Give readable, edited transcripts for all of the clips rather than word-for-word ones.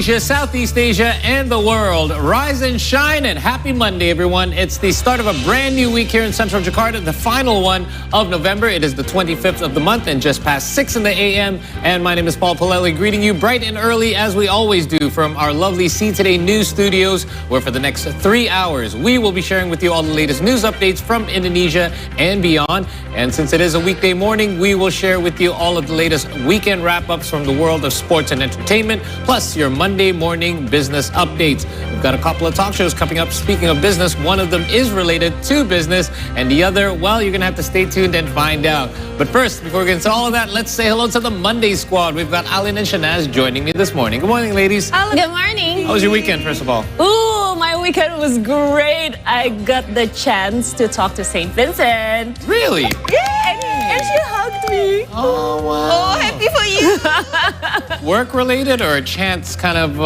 Indonesia, Southeast Asia, and the world. Rise and shine and happy Monday, everyone. It's the start of a brand new week here in Central Jakarta, the final one of November. It is the 25th of the month and just past 6 in the a.m. And my name is Paul Palelli, greeting you bright and early as we always do from our lovely See Today News studios, where for the next 3 hours, we will be sharing with you all the latest news updates from Indonesia and beyond. And since it is a weekday morning, we will share with you all of the latest weekend wrap-ups from the world of sports and entertainment, plus your Monday morning business updates. We've got a couple of talk shows coming up. Speaking of business, one of them is related to business, and the other, well, you're going to have to stay tuned and find out. But first, before we get into all of that, let's say hello to the Monday squad. We've got Alin and Shanaz joining me this morning. Good morning, ladies. Good morning. How was your weekend, first of all? Ooh, my weekend was great. I got the chance to talk to St. Vincent. Really? Yeah, and she hugged me. Oh, wow. Oh, happy for you. Work-related or a chance kind of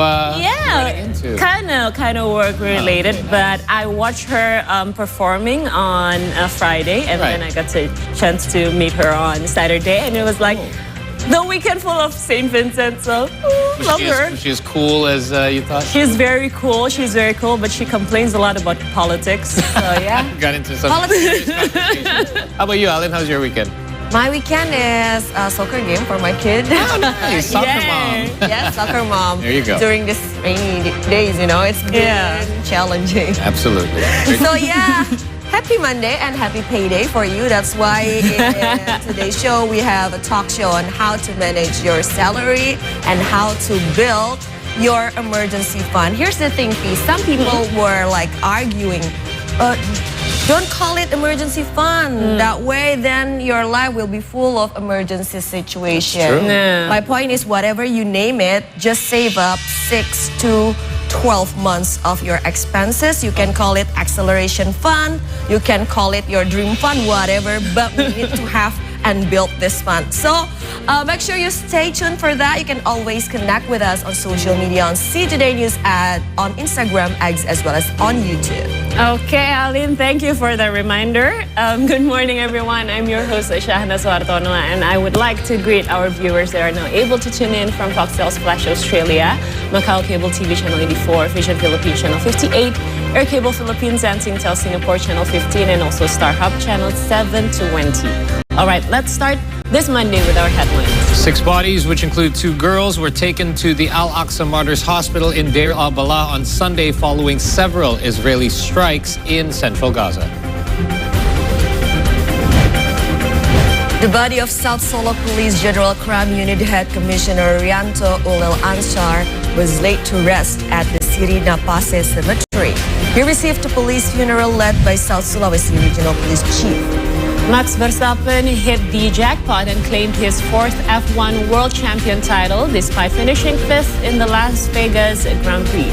kind of work-related, but I watched her performing on Friday, and then I got a chance to meet her on Saturday, and it was like the weekend full of St. Vincent, so love her. Was she as cool as you thought? She's very cool, but she complains a lot about politics, so yeah. Got into some serious conversation. How about you, Alin? How's your weekend? My weekend is a soccer game for my kid. Oh, nice. Soccer mom. Yes, soccer mom. There you go. During this rainy days, you know, it's been challenging. Absolutely. So yeah, happy Monday and happy payday for you. That's why in today's show we have a talk show on how to manage your salary and how to build your emergency fund. Here's the thing, P. Some people were like arguing, don't call it emergency fund. That way, then your life will be full of emergency situation. My point is, whatever you name it, just save up 6 to 12 months of your expenses. You can call it acceleration fund. You can call it your dream fund, whatever. But we need to have and build this fund. So make sure you stay tuned for that. You can always connect with us on social media on See Today News on Instagram, X, as well as on YouTube. Okay, Alin, thank you for the reminder. Good morning, everyone. I'm your host, Shahna Suartono, and I would like to greet our viewers that are now able to tune in from Foxtel's Flash Australia, Macau Cable TV Channel 84, Vision Philippines Channel 58, Air Cable Philippines and Singtel Singapore Channel 15, and also Star Hub Channel 720. All right, let's start this Monday with our headlines. 6 bodies, which include 2 girls, were taken to the Al-Aqsa Martyrs Hospital in Deir al-Balah on Sunday following several Israeli strikes in central Gaza. The body of South Solo Police General Crime Unit Head Commissioner Rianto Ulil Ansar was laid to rest at the Siri Napase Cemetery. He received a police funeral led by South Sulawesi Regional Police Chief. Max Verstappen hit the jackpot and claimed his 4th F1 World Champion title despite finishing 5th in the Las Vegas Grand Prix.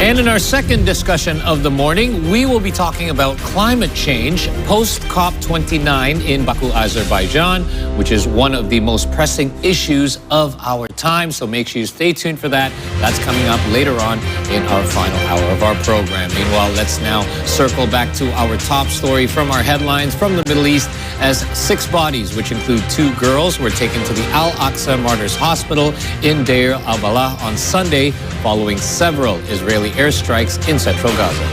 And in our second discussion of the morning, we will be talking about climate change post-COP29 in Baku, Azerbaijan, which is one of the most pressing issues of our time. So make sure you stay tuned for that. That's coming up later on in our final hour of our program. Meanwhile, let's now circle back to our top story from our headlines from the Middle East, as 6 bodies, which include 2 girls, were taken to the Al-Aqsa Martyrs Hospital in Deir al-Balah on Sunday following several Israeli airstrikes in central Gaza.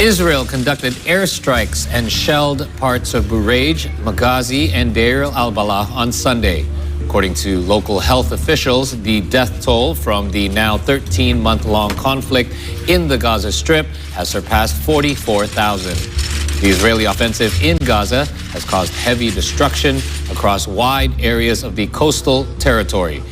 Israel conducted airstrikes and shelled parts of Bureij, Maghazi, and Deir al-Balah on Sunday. According to local health officials, the death toll from the now 13-month-long conflict in the Gaza Strip has surpassed 44,000. The Israeli offensive in Gaza has caused heavy destruction across wide areas of the coastal territory.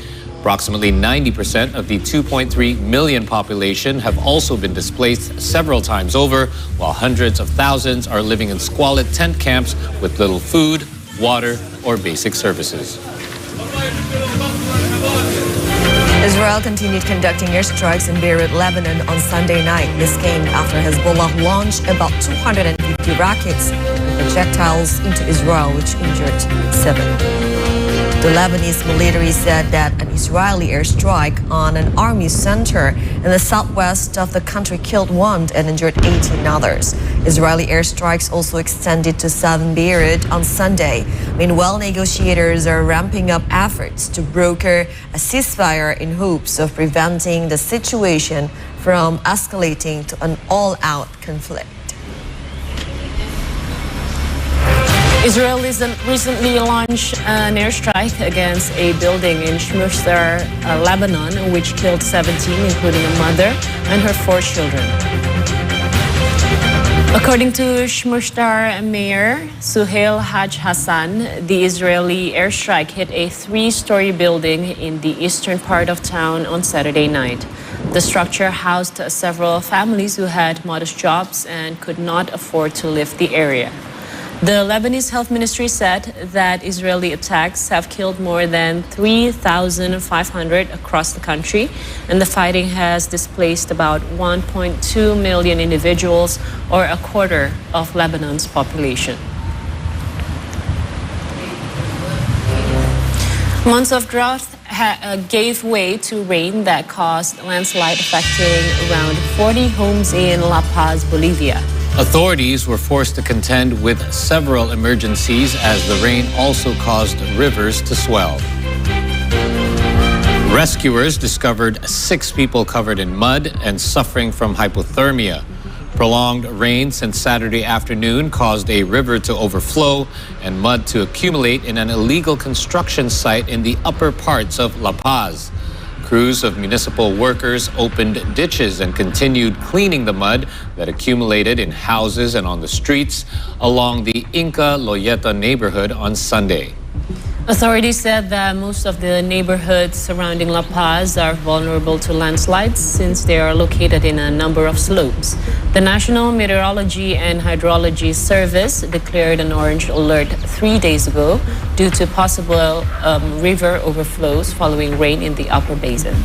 Approximately 90% of the 2.3 million population have also been displaced several times over, while hundreds of thousands are living in squalid tent camps with little food, water, or basic services. Israel continued conducting airstrikes in Beirut, Lebanon on Sunday night. This came after Hezbollah launched about 250 rockets and projectiles into Israel, which injured 7. The Lebanese military said that an Israeli airstrike on an army center in the southwest of the country killed one and injured 18 others. Israeli airstrikes also extended to southern Beirut on Sunday. Meanwhile, negotiators are ramping up efforts to broker a ceasefire in hopes of preventing the situation from escalating to an all-out conflict. Israel recently launched an airstrike against a building in Shmustar, Lebanon, which killed 17, including a mother and her 4 children. According to Shmustar Mayor Suhail Haj Hassan, the Israeli airstrike hit a 3-story building in the eastern part of town on Saturday night. The structure housed several families who had modest jobs and could not afford to leave the area. The Lebanese Health Ministry said that Israeli attacks have killed more than 3,500 across the country, and the fighting has displaced about 1.2 million individuals, or a quarter of Lebanon's population. Months of drought gave way to rain that caused landslide affecting around 40 homes in La Paz, Bolivia. Authorities were forced to contend with several emergencies as the rain also caused rivers to swell. Rescuers discovered 6 people covered in mud and suffering from hypothermia. Prolonged rain since Saturday afternoon caused a river to overflow and mud to accumulate in an illegal construction site in the upper parts of La Paz. Crews of municipal workers opened ditches and continued cleaning the mud that accumulated in houses and on the streets along the Inca Loyeta neighborhood on Sunday. Authorities said that most of the neighborhoods surrounding La Paz are vulnerable to landslides since they are located in a number of slopes. The National Meteorology and Hydrology Service declared an orange alert 3 days ago due to possible river overflows following rain in the upper basin.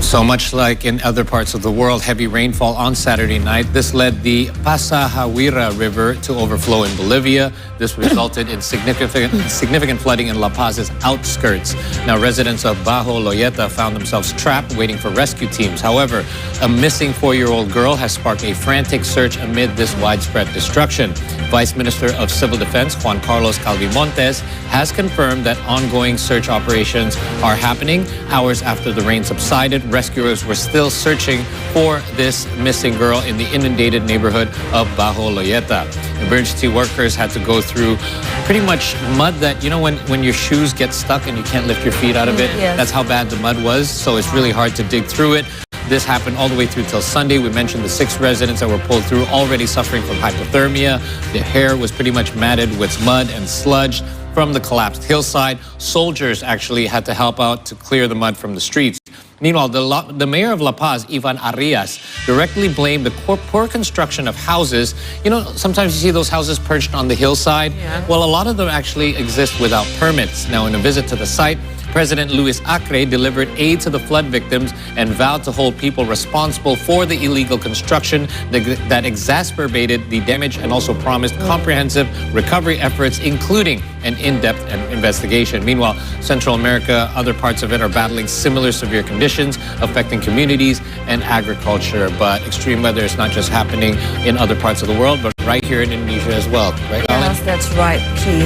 So much like in other parts of the world, heavy rainfall on Saturday night. This led the Pasajahuira River to overflow in Bolivia. This resulted in significant flooding in La Paz's outskirts. Now, residents of Bajo Loyeta found themselves trapped, waiting for rescue teams. However, a missing 4-year-old girl has sparked a frantic search amid this widespread destruction. Vice Minister of Civil Defense, Juan Carlos Calvimontes, has confirmed that ongoing search operations are happening. Hours after the rain subsided, rescuers were still searching for this missing girl in the inundated neighborhood of Bajo Loyeta. Emergency workers had to go through pretty much mud that, you know, when your shoes get stuck and you can't lift your feet out of it, yes. That's how bad the mud was. So it's really hard to dig through it. This happened all the way through till Sunday. We mentioned the 6 residents that were pulled through already suffering from hypothermia. Their hair was pretty much matted with mud and sludge from the collapsed hillside. Soldiers actually had to help out to clear the mud from the streets. Meanwhile, the mayor of La Paz, Ivan Arias, directly blamed the poor construction of houses. You know, sometimes you see those houses perched on the hillside. Yeah. Well, a lot of them actually exist without permits. Now, in a visit to the site, President Luis Acre delivered aid to the flood victims and vowed to hold people responsible for the illegal construction that exacerbated the damage, and also promised comprehensive recovery efforts, including an in-depth investigation. Meanwhile, Central America, other parts of it are battling similar severe conditions affecting communities and agriculture. But extreme weather is not just happening in other parts of the world, but right here in Indonesia as well. Right, Alan? Yes, that's right, Key.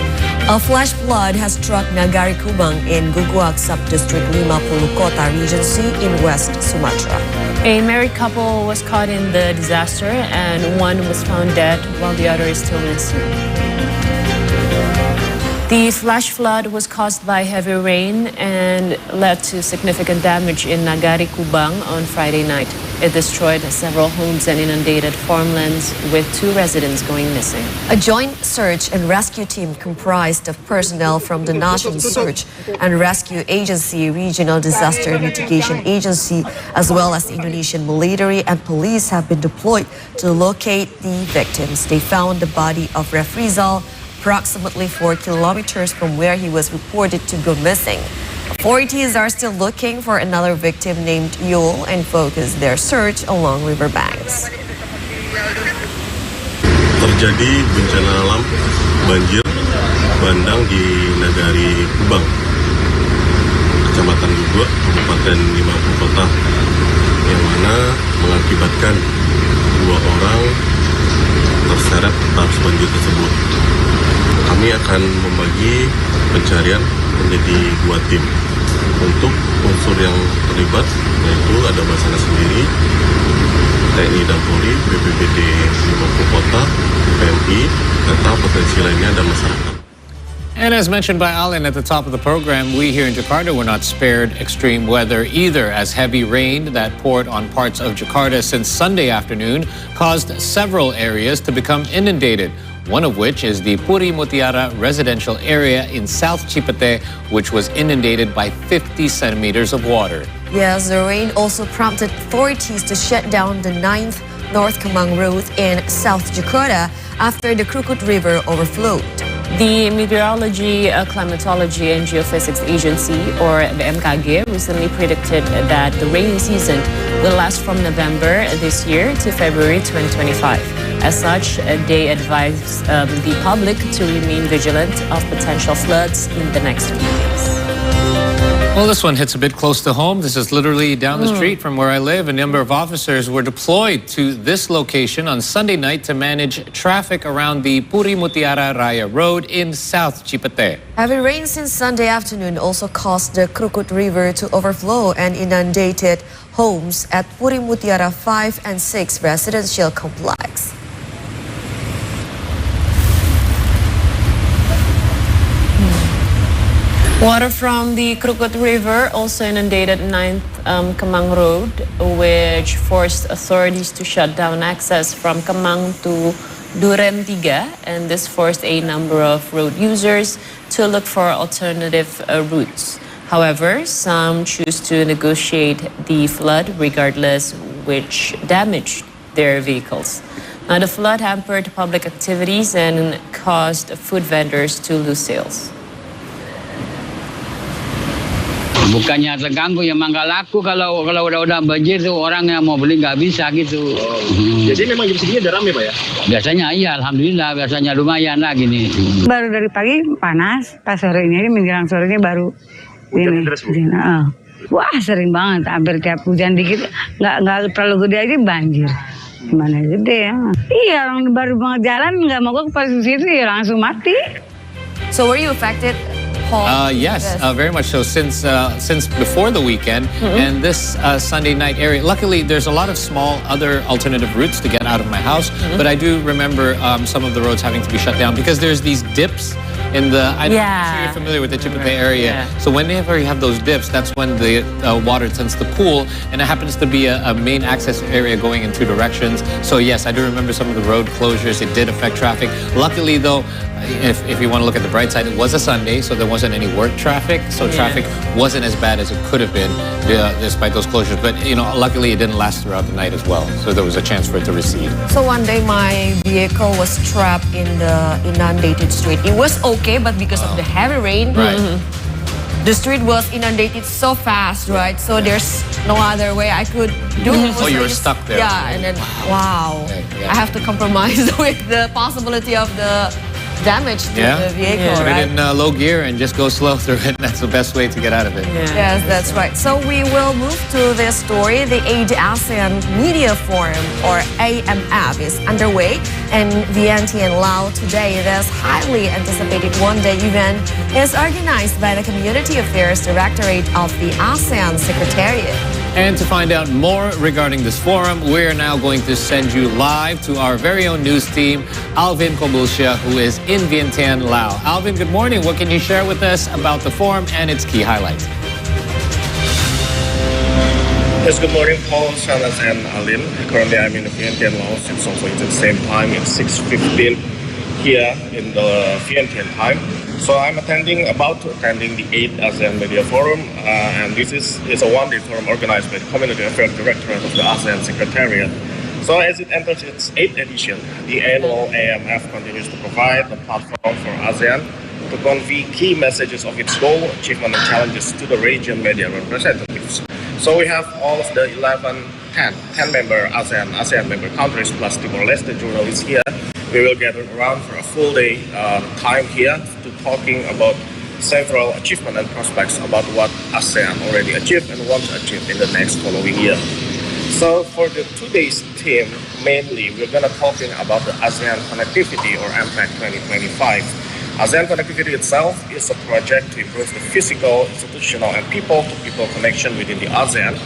A flash flood has struck Nagari Kubang in Guguak Subdistrict 50 Kota Regency in West Sumatra. A married couple was caught in the disaster and one was found dead while the other is still missing. The flash flood was caused by heavy rain and led to significant damage in Nagari Kubang on Friday night. It destroyed several homes and inundated farmlands, with 2 residents going missing. A joint search and rescue team comprised of personnel from the National Search and Rescue Agency, Regional Disaster Mitigation Agency, as well as the Indonesian military and police have been deployed to locate the victims. They found the body of Refrizal approximately 4 kilometers from where he was reported to go missing. Authorities are still looking for another victim named Yul and focus their search along riverbanks. Terjadi bencana alam, banjir bandang di Nagari Kubang, Kecamatan Lubuk, Kabupaten 50 Kota, yang mana mengakibatkan 2 orang terseret arus banjir tersebut. Kami akan membagi pencarian menjadi 2 tim. Untuk unsur yang terlibat, yaitu ada Basarnas sendiri, TNI dan Polri, BPBD 50 Kota, PMI, serta potensi lainnya dan masyarakat. And as mentioned by Alan at the top of the program, we here in Jakarta were not spared extreme weather either, as heavy rain that poured on parts of Jakarta since Sunday afternoon caused several areas to become inundated, one of which is the Puri Mutiara residential area in South Cipete, which was inundated by 50 centimeters of water. Yes, the rain also prompted authorities to shut down the 9th North Kemang Road in South Jakarta after the Krukut River overflowed. The Meteorology, Climatology and Geophysics Agency, or BMKG, recently predicted that the rainy season will last from November this year to February 2025. As such, they advise the public to remain vigilant of potential floods in the next few days. Well, this one hits a bit close to home. This is literally down the street from where I live. A number of officers were deployed to this location on Sunday night to manage traffic around the Puri Mutiara Raya Road in South Cipete. Heavy rain since Sunday afternoon also caused the Krukut River to overflow and inundated homes at Puri Mutiara 5 and 6 residential complex. Water from the Krukut River also inundated 9th Kemang Road, which forced authorities to shut down access from Kemang to Duren 3, and this forced a number of road users to look for alternative routes. However, some choose to negotiate the flood regardless, which damaged their vehicles. Now, the flood hampered public activities and caused food vendors to lose sales. Bukannya terganggu, ya emang nggak laku kalau udah banjir tuh orang yang mau beli nggak bisa gitu. Jadi memang jam segini udah rame Pak ya? Biasanya iya, alhamdulillah biasanya lumayan lah gini. Baru dari pagi panas, pas sore ini menjelang sore ini baru Hujan deras, Bu? Wah sering banget, hampir tiap hujan dikit nggak terlalu gede aja banjir. Gimana gede ya? Iya, orang baru banget jalan nggak mau ke posisi itu ya langsung mati. So were you affected, Paul? Yes, very much so. Since before the weekend and this Sunday night area. Luckily, there's a lot of small other alternative routes to get out of my house. But I do remember some of the roads having to be shut down because there's these dips in the. I'm sure you're familiar with the Cipete area. So whenever you have those dips, that's when the water tends to pool, and it happens to be a main access area going in 2 directions. So yes, I do remember some of the road closures. It did affect traffic. Luckily, though, if you want to look at the bright side, it was a Sunday, so there wasn't any work traffic. So traffic wasn't as bad as it could have been despite those closures. But luckily it didn't last throughout the night as well. So there was a chance for it to recede. So one day my vehicle was trapped in the inundated street. It was okay, but because of the heavy rain, the street was inundated so fast, right? So there's no other way I could do. Oh, you were stuck there. Yeah, and then wow, I have to compromise with the possibility of the damage to the vehicle, Put right? it in low gear and just go slow through it. That's the best way to get out of it. Yes, that's right. So we will move to this story. The 8th ASEAN Media Forum, or AMF, is underway in Vientiane, Laos today. This highly anticipated one-day event is organized by the Community Affairs Directorate of the ASEAN Secretariat. And to find out more regarding this forum, we're now going to send you live to our very own news team, Alvin Kobulsha, who is in Vientiane, Laos. Alvin, good morning. What can you share with us about the forum and its key highlights? Yes, good morning, Paul, Shanas, and Alin. Currently, I'm in Vientiane, Laos. It's also the same time. It's 6:15 here in the Vientiane time. So I'm about to attending the 8th ASEAN Media Forum, and this is a one-day forum organized by the Community Affairs Directorate of the ASEAN Secretariat. So as it enters its 8th edition, the annual AMF continues to provide a platform for ASEAN to convey key messages of its goal, achievement, and challenges to the region media representatives. So we have all of the 10 member ASEAN member countries plus Timor-Leste journalists here We will gather around for a full day time here to talking about several achievements and prospects about what ASEAN already achieved and want to achieve in the next following year. So for the today's theme, mainly we're going to talking about the ASEAN Connectivity or AMPAC 2025. ASEAN Connectivity itself is a project to improve the physical, institutional, and people-to-people connection within the ASEAN.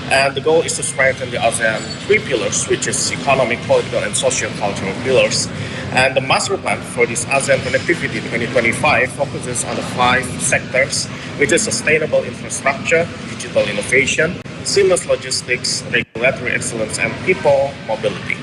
And the goal is to strengthen the ASEAN three pillars, which is economic, political, and socio-cultural pillars. And the master plan for this ASEAN Connectivity 2025 focuses on the 5 sectors, which is sustainable infrastructure, digital innovation, seamless logistics, regulatory excellence, and people mobility.